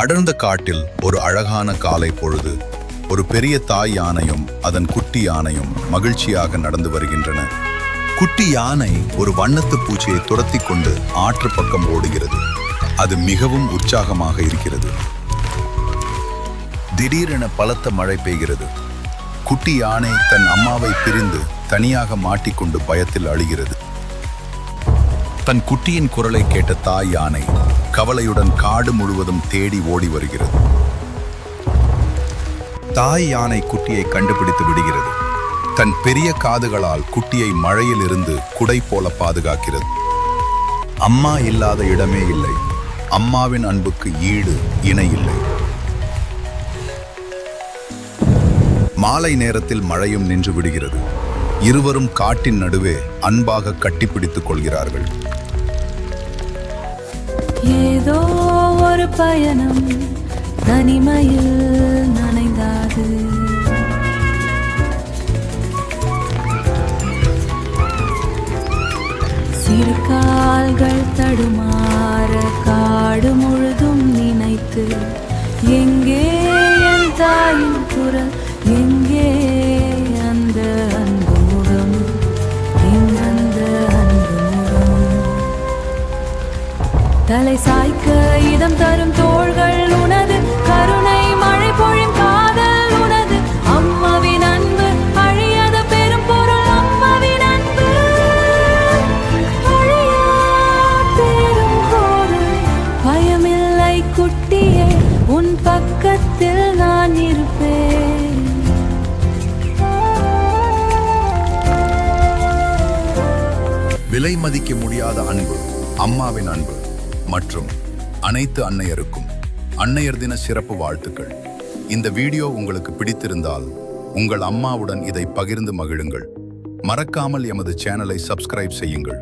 அடர்ந்த காட்டில் ஒரு அழகான காலை பொழுது ஒரு பெரிய தாய் யானையும் அதன் குட்டி யானையும் மகிழ்ச்சியாக நடந்து வருகின்றன. குட்டி யானை ஒரு வண்ணத்து பூச்சியை துரத்தி கொண்டு ஆற்று பக்கம் ஓடுகிறது. அது மிகவும் உற்சாகமாக இருக்கிறது. திடீரென பலத்த மழை பெய்கிறது. குட்டி யானை தன் அம்மாவை பிரிந்து தனியாக மாட்டிக்கொண்டு பயத்தில் அழுகிறது. தன் குட்டியின் குரலை கேட்ட தாய் யானை கவலையுடன் காடு முழுவதும் தேடி ஓடி வருகிறது. தாய் யானை குட்டியை கண்டுபிடித்து விடுகிறது. தன் பெரிய காதுகளால் குட்டியை மழையில் இருந்து குடை போல பாதுகாக்கிறது. அம்மா இல்லாத இடமே இல்லை. அம்மாவின் அன்புக்கு ஈடு இணை இல்லை. மாலை நேரத்தில் மழையும் நின்று விடுகிறது. இருவரும் காட்டின் நடுவே அன்பாக கட்டிப்பிடித்துக் கொள்கிறார்கள். ஏதோ ஒரு பயணம் தனிமையில் நனைந்தாது. சிறு கால்கள் தடுமாற காடு முழுதும் நினைத்து, எங்கே என் தாயின் குரல், எங்கே அந்த அன்பு முகம், எங்கந்த அன்பு முகம். தலை சாய்க்க இதம் தரும் தோள்கள் உனது, கருணை மழை பொழியும் காதல் உனது. அம்மாவின் அன்பு அழியாத பெரும் பொருள், அம்மாவின் அன்பு அழியாத பெரும் பொருள். பயமில்லை குட்டியே, உன் பக்கத்தில் நான் இருப்பேன். விலை மதிக்க முடியாத அன்பு, அம்மாவின் அன்பு மற்றும் அனைத்து அன்னையருக்கும் அன்னையர் தின சிறப்பு வாழ்த்துக்கள். இந்த வீடியோ உங்களுக்கு பிடித்திருந்தால் உங்கள் அம்மாவுடன் இதை பகிர்ந்து மகிழுங்கள். மறக்காமல் எமது சேனலை சப்ஸ்கிரைப் செய்யுங்கள்.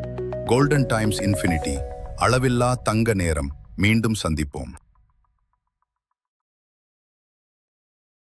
கோல்டன் டைம்ஸ் இன்ஃபினிட்டி, அளவில்லா தங்க நேரம். மீண்டும் சந்திப்போம்.